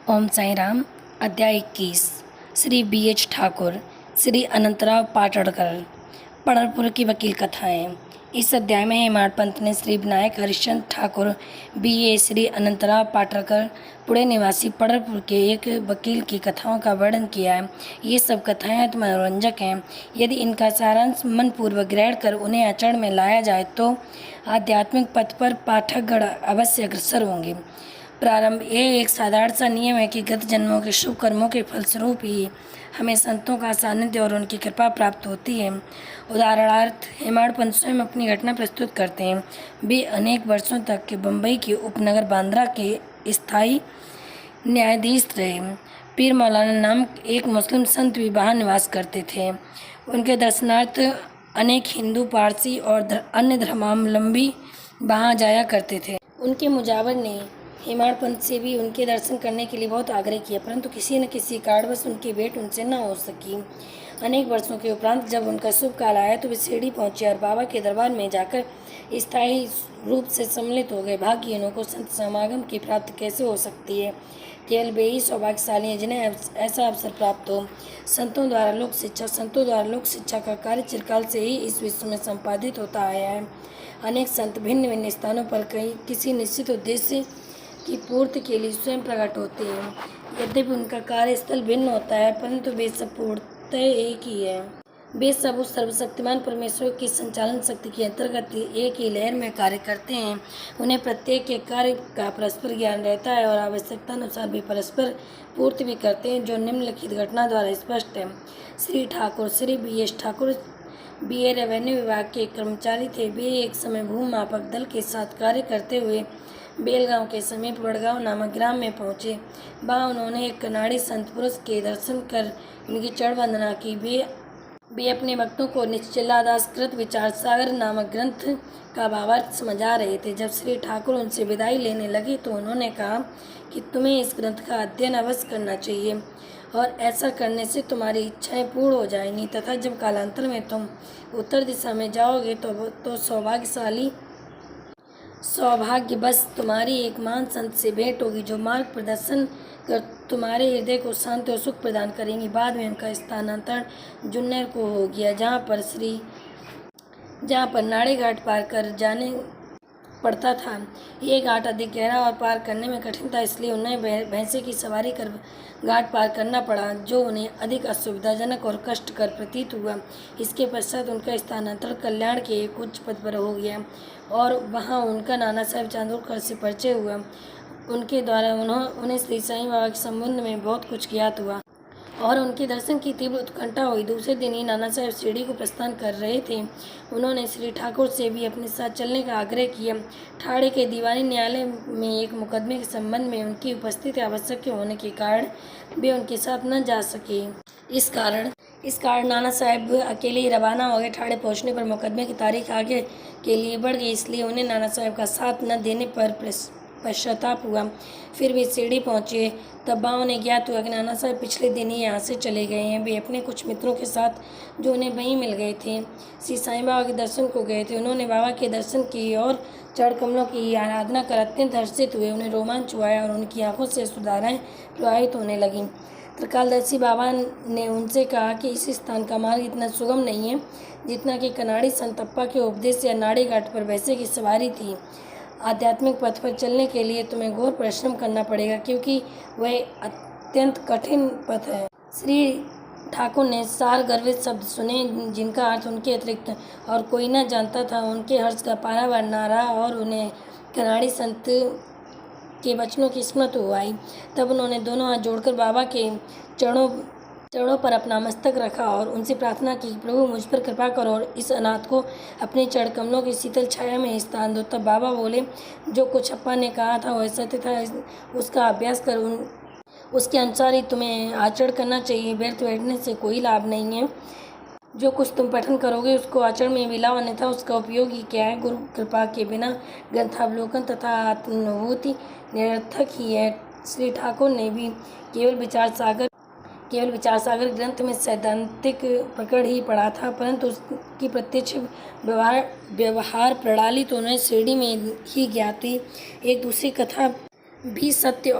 ओम साई राम। अध्याय 21। श्री BH ठाकुर, श्री अनंतराव पाटड़कर, पढ़रपुर की वकील कथाएं। इस अध्याय में हेमाड पंत ने श्री विनायक हरिश्चंद्र ठाकुर BA, श्री अनंतराव पाटड़कर, पुणे निवासी पढ़रपुर के एक वकील की कथाओं का वर्णन किया है। ये सब कथाएं अति मनोरंजक हैं। यदि इनका सारांश मनपूर्वक ग्रहण कर उन्हें आचरण में लाया जाए तो आध्यात्मिक पथ पर पाठकगण अवश्य अग्रसर होंगे। प्रारंभ। ये एक साधारण सा नियम है कि गत जन्मों के शुभ कर्मों के फलस्वरूप ही हमें संतों का सानिध्य और उनकी कृपा प्राप्त होती है। उदाहरणार्थ हेमाड पंत स्वयं अपनी घटना प्रस्तुत करते हैं। वे अनेक वर्षों तक के बम्बई के उपनगर बांद्रा के स्थायी न्यायाधीश रहे। पीर मौलाना नामक एक मुस्लिम संत भी वहाँ निवास करते थे। उनके दर्शनार्थ अनेक हिंदू, पारसी और अन्य धर्मावलंबी वहाँ जाया करते थे। उनके मुजावर ने हेमाड पंत से भी उनके दर्शन करने के लिए बहुत आग्रह किया, परंतु किसी न किसी कारणवश उनकी भेंट उनसे न हो सकी। अनेक वर्षों के उपरांत जब उनका शुभ काल आया तो वे शिरडी पहुंचे और बाबा के दरबार में जाकर स्थायी रूप से सम्मिलित हो गए। भाग्यहीनों को संत समागम की प्राप्ति कैसे हो सकती है? केवल वे ही सौभाग्यशाली हैं जिन्हें ऐसा अवसर प्राप्त हो। संतों द्वारा लोक शिक्षा का कार्य चिरकाल से ही इस विश्व में संपादित होता आया है। अनेक संत भिन्न भिन्न स्थानों पर किसी निश्चित उद्देश्य की पूर्ति के लिए स्वयं प्रकट होते हैं। यद्यपि उनका कार्यस्थल भिन्न होता है, परंतु वे सब पूर्णतः एक ही है। वे सब उस सर्वशक्तिमान परमेश्वर की संचालन शक्ति के अंतर्गत एक ही लहर में कार्य करते हैं। उन्हें प्रत्येक के कार्य का परस्पर ज्ञान रहता है और आवश्यकता अनुसार भी परस्पर पूर्ति भी करते हैं, जो निम्नलिखित घटना द्वारा स्पष्ट है। Shri Thakur, Shri BH Thakur BA revenue विभाग के कर्मचारी थे। वे एक समय भूमि मापक दल के साथ कार्य करते हुए बेलगांव के समीप वडगांव नामक ग्राम में पहुंचे। वहां उन्होंने एक कनाडी संत पुरुष के दर्शन कर उनकी चरण वंदना की। वे अपने भक्तों को निश्चलादास कृत विचार सागर नामक ग्रंथ का भावार्थ समझा रहे थे। जब श्री ठाकुर उनसे विदाई लेने लगे तो उन्होंने कहा कि तुम्हें इस ग्रंथ का अध्ययन अवश्य करना चाहिए और ऐसा करने से तुम्हारी इच्छाएं पूर्ण हो जाएंगी तथा जब कालांतर में तुम उत्तर दिशा में जाओगे तो सौभाग्यवश तुम्हारी एक महान संत से भेंट होगी, जो मार्ग प्रदर्शन कर तुम्हारे हृदय को शांति और सुख प्रदान करेंगी। बाद में उनका स्थानांतरण जुन्नर को हो गया, जहाँ पर नाड़े घाट पार कर जाने पड़ता था। ये घाट अधिक गहरा और पार करने में कठिन था, इसलिए उन्हें भैंसे की सवारी कर घाट पार करना पड़ा, जो उन्हें अधिक असुविधाजनक और कष्टकर प्रतीत हुआ। इसके पश्चात उनका स्थानांतरण कल्याण के एक उच्च पद पर हो गया और वहाँ उनका नाना साहेब चांदोरकर से परिचय हुआ। उनके द्वारा उन्हें श्री साईं बाबा के संबंध में बहुत कुछ ज्ञात हुआ और उनके दर्शन की तीव्र उत्कंठा हुई। दूसरे दिन ही नाना साहेब शिरडी को प्रस्थान कर रहे थे। उन्होंने श्री ठाकुर से भी अपने साथ चलने का आग्रह किया। ठाणे के दीवानी न्यायालय में एक मुकदमे के संबंध में उनकी उपस्थिति आवश्यक होने के कारण वे उनके साथ न जा सके। इस कारण नाना साहेब अकेले ही रवाना हो गए। ठाणे पहुंचने पर मुकदमे की तारीख आगे के लिए बढ़ गई, इसलिए उन्हें नाना साहेब का साथ न देने पर पश्चाताप हुआ। फिर वे शिरडी पहुंचे। तब वहाँ उन्हें ज्ञात हुआ कि नाना साहब पिछले दिन ही यहाँ से चले गए हैं। वे अपने कुछ मित्रों के साथ जो उन्हें वहीं मिल गए थे श्री साईं बाबा के दर्शन को गए थे। उन्होंने बाबा के दर्शन किए और चरण कमलों की आराधना कर अत्यंत हर्षित हुए। उन्हें रोमांच हुआ और उनकी आंखों से सुधाराएँ प्रवाहित होने लगीं। त्रिकालदर्शी बाबा ने उनसे कहा कि इस स्थान का मार्ग इतना सुगम नहीं है जितना कि कनाडी संतप्पा के उपदेश या नाड़ी घाट पर भैंसे की सवारी थी। आध्यात्मिक पथ पर चलने के लिए तुम्हें घोर परिश्रम करना पड़ेगा, क्योंकि वह अत्यंत कठिन पथ है। श्री ठाकुर ने सार गर्वित शब्द सुने, जिनका अर्थ उनके अतिरिक्त और कोई न जानता था। उनके हर्ष का पारावार न रहा और उन्हें कनाडी संत के वचनों की स्मृति हो आई। तब उन्होंने दोनों हाथ जोड़कर बाबा के चरणों पर अपना मस्तक रखा और उनसे प्रार्थना की, प्रभु मुझ पर कृपा करो और इस अनाथ को अपने चरण कमलों की शीतल छाया में स्थान दो। तब बाबा बोले, जो कुछ अप्पा ने कहा था वह सत्य था, उसका अभ्यास कर उसके अनुसार ही तुम्हें आचरण करना चाहिए। व्यर्थ बैठने से कोई लाभ नहीं है। जो कुछ तुम पठन करोगे उसको आचरण में मिलाओ, अन्यथा उसका उपयोग ही क्या है। गुरु कृपा के बिना ग्रंथावलोकन तथा आत्मानुभूति निरर्थक ही है। श्री ठाकुर ने भी केवल विचार सागर ग्रंथ में सैद्धांतिक प्रकरण ही पढ़ा था, परंतु उसकी प्रत्यक्ष व्यवहार प्रणाली तो उन्हें शिरडी में ही ज्ञात थी। एक दूसरी कथा भी सत्य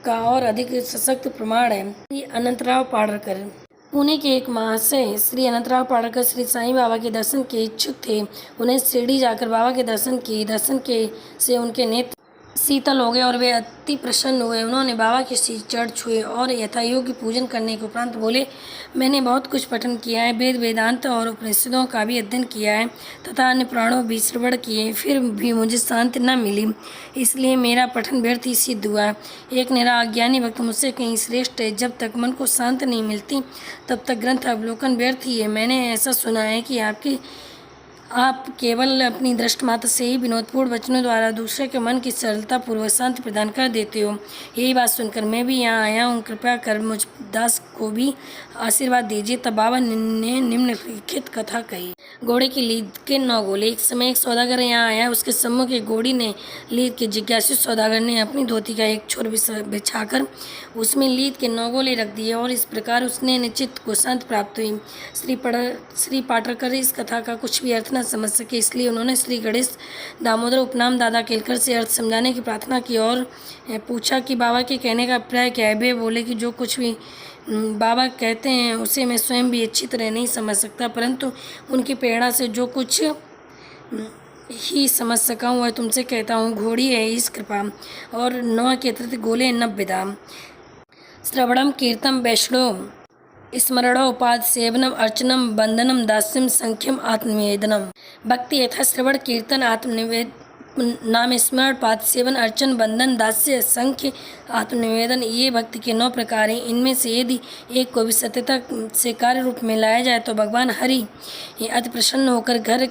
का और अधिक सशक्त प्रमाण है। श्री अनंतराव पाडरकर। पुणे के एक महाशय श्री अनंतराव पाडरकर श्री साईं बाबा के दर्शन के इच्छुक थे। उन्हें शिरडी जाकर बाबा के दर्शन के से उनके नेत्र शीतल हो गए और वे अति प्रसन्न हुए। उन्होंने बाबा के चरण छुए और यथायोग्य पूजन करने के उपरांत बोले, मैंने बहुत कुछ पठन किया है, वेद वेदांत और उपनिषदों का भी अध्ययन किया है तथा अन्य पुराणों भी श्रवण किए, फिर भी मुझे शांति न मिली, इसलिए मेरा पठन व्यर्थ ही सिद्ध हुआ। एक निरा अज्ञानी भक्त मुझसे कहीं श्रेष्ठ है। जब तक मन को शांत नहीं मिलती तब तक ग्रंथ अवलोकन व्यर्थ ही है। मैंने ऐसा सुना है कि आप केवल अपनी दृष्ट मात्र से ही विनोदपूर्ण वचनों द्वारा दूसरे के मन की सरलता पूर्वक शांति प्रदान कर देते हो। यही बात सुनकर मैं भी यहाँ आया हूँ, कृपया कर मुझ दास को भी आशीर्वाद दीजिए। तब बाबा ने निम्नलिखित कथा कही। घोड़े की लीद के 9 गोले। एक समय एक सौदागर यहाँ आया। उसके सम्मुख एक घोड़ी ने लीद के जिज्ञासु सौदागर ने अपनी धोती का एक छोर बिछाकर उसमें लीद के 9 गोले रख दिए और इस प्रकार उसने निश्चित को शांति प्राप्त हुई। श्री पाटरकर इस कथा का कुछ भी अर्थ न समझ सके, इसलिए उन्होंने श्री गणेश दामोदर उपनाम दादा केलकर से अर्थ समझाने की प्रार्थना की और पूछा कि बाबा के कहने का अभिप्राय क्या है। वे बोले कि जो कुछ भी बाबा कहते हैं उसे मैं स्वयं भी अच्छी तरह नहीं समझ सकता, परंतु उनकी प्रेरणा से जो कुछ ही समझ सका हूँ वह तुमसे कहता हूँ। घोड़ी है ईश कृपा और 9 के अतिरिक्त गोले 90 श्रवणम कीर्तम वैष्णव स्मरणोपाद सेवनम अर्चनम बंदनम दास्यम संख्यम आत्मनिवेदनम। भक्ति यथा श्रवण कीर्तन आत्मनिवेद नाम स्मरण पाद सेवन अर्चन बंधन दास्य संख्य आत्मनिवेदन, ये भक्ति के 9 प्रकार हैं। इनमें से यदि एक को भी सत्यता से कार्य रूप में लाया जाए तो भगवान हरि अति प्रसन्न होकर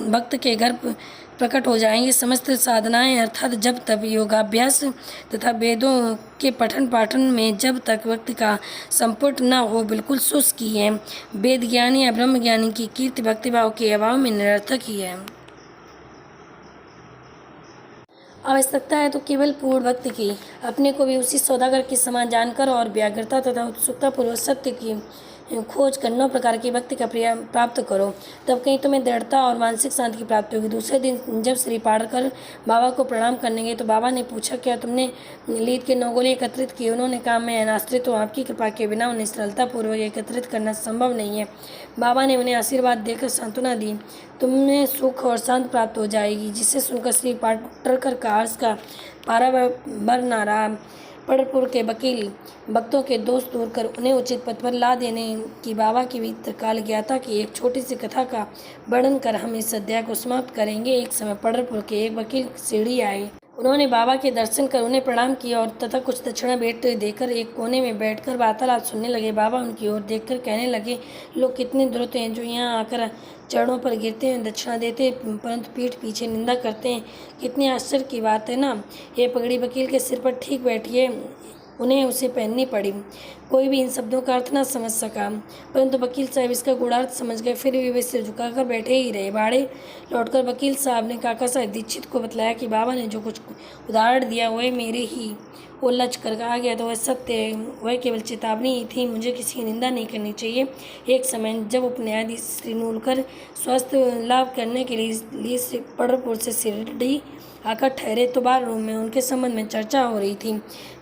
भक्त के घर प्रकट हो जाएंगे। समस्त साधनाएं अर्थात जब तब योगाभ्यास तथा वेदों के पठन पाठन में जब तक व्यक्ति का संपुट न हो बिल्कुल शुष्क ही है। वेद ज्ञानी या ब्रह्म ज्ञानी की कीर्ति भक्तिभाव के अभाव में निरर्थक ही है। आवश्यकता है तो केवल पूर्ण भक्ति की। अपने को भी उसी सौदागर के समान जानकर और व्याग्रता तथा उत्सुकता पूर्वक सत्य की खोज कर 9 प्रकार की भक्ति का प्राप्त करो, तब कहीं तुम्हें दृढ़ता और मानसिक शांति की प्राप्ति होगी। दूसरे दिन जब श्री पाडरकर बाबा को प्रणाम करने गए तो बाबा ने पूछा, क्या तुमने लीद के 9 गोले एकत्रित किए? उन्होंने कहा, मैं अनाश्रित हूँ, आपकी कृपा के बिना उन्हें सरलतापूर्वक एकत्रित करना संभव नहीं है। बाबा ने उन्हें आशीर्वाद देकर सांत्वना दी, तुम्हें सुख और शांति प्राप्त हो जाएगी। जिसे सुनकर श्री पाडरकर का हर्ष का पारावार न रहा। पंढरपुर के वकील भक्तों के दोष दूर कर उन्हें उचित पथ पर ला देने की बाबा की भीतरकाल ज्ञाता की एक छोटी सी कथा का वर्णन कर हम इस अध्याय को समाप्त करेंगे। एक समय पंढरपुर के एक वकील शिरडी आए। उन्होंने बाबा के दर्शन कर उन्हें प्रणाम किया और तथा कुछ दक्षिणा भेंट देकर एक कोने में बैठकर वार्तालाप सुनने लगे। बाबा उनकी ओर देखकर कहने लगे, लोग कितने दुरुत हैं जो यहाँ आकर चरणों पर गिरते हैं, दक्षिणा देते परंतु पीठ पीछे निंदा करते हैं। कितनी आश्चर्य की बात है ना। ये पगड़ी वकील के सिर पर ठीक बैठी है, उन्हें उसे पहननी पड़ी। कोई भी इन शब्दों का अर्थ न समझ सका, परंतु वकील साहब इसका गूढ़ार्थ समझ गए। फिर भी वे सिर झुकाकर बैठे ही रहे। बाड़े लौटकर वकील साहब ने काका साहब दीक्षित को बतलाया कि बाबा ने जो कुछ उदाहरण दिया वह मेरे ही उल्लच कर कहा गया तो वह सत्य है, वह केवल चेतावनी ही थी, मुझे किसी की निंदा नहीं करनी चाहिए। एक समय जब उपन्यायाधीश श्री नूलकर स्वास्थ्य लाभ करने के लिए पंढरपुर से शिरडी आकर ठहरे तो बार रूम में उनके संबंध में चर्चा हो रही थी।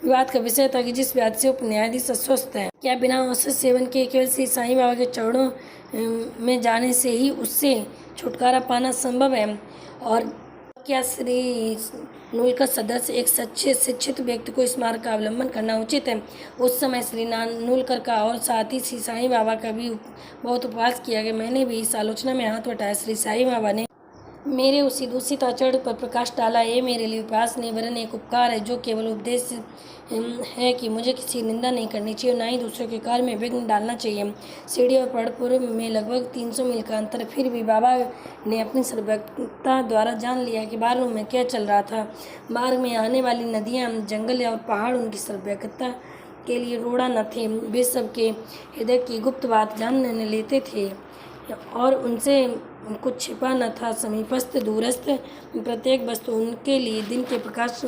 विवाद का विषय था कि जिस व्याधि से उपन्यायाधीश अस्वस्थ है, क्या बिना औषध सेवन के केवल श्री साईं बाबा के चरणों में जाने से ही उससे छुटकारा पाना संभव है, और क्या श्री नूलकर सदस्य एक सच्चे शिक्षित व्यक्ति को इस मार्ग का अवलंबन करना उचित है। उस समय श्री नूलकर का और साथ ही श्री साईं बाबा का भी बहुत उपवास किया गया। मैंने भी इस आलोचना में हाथ बटाया। श्री साईं बाबा ने मेरे उसी दूषित आचरण पर प्रकाश डाला। ये मेरे लिए उपवास नहीं वरन एक उपकार है, जो केवल उपदेश है कि मुझे किसी निंदा नहीं करनी चाहिए, ना ही दूसरों के कार्य में विघ्न डालना चाहिए। शिरडी और पंढरपुर में लगभग 300 मील का अंतर, फिर भी बाबा ने अपनी सर्वज्ञता द्वारा जान लिया कि बाहर में क्या चल रहा था। मार्ग में आने वाली नदियाँ, जंगल और पहाड़ उनकी सर्वज्ञता के लिए रोड़ा न थे। वे सबके हृदय की गुप्त बात जान लेते थे और उनसे कुछ छिपा न था। समीपस्थ दूरस्थ प्रत्येक वस्तु उनके लिए दिन के प्रकाश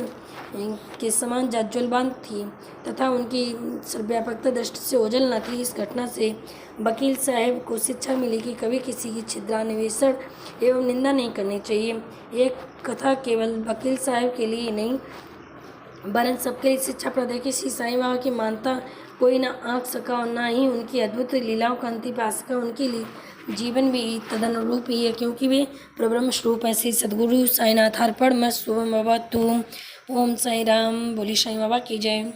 के समान ज्वलंत थी तथा उनकी सर्वव्यापकता दृष्टि से ओझल न थी। इस घटना से वकील साहब को शिक्षा मिली कि कभी किसी की छिद्रान्वेषण एवं निंदा नहीं करनी चाहिए। एक कथा केवल वकील साहब के लिए नहीं वरन सबके लिए शिक्षा प्रद है कि श्री साईं बाबा की मानता कोई ना आंक सका और ना ही उनकी अद्भुत लीलाओं का अंतिम पा सका। उनके लिए जीवन भी तदनुरूप ही है, क्योंकि वे प्रब्रह्म स्वरूप है। श्री सद्गुरु साईनाथ अर्पण मस्त शुभम बाबा तुम। ओम साई राम। बोली साईं बाबा की जय।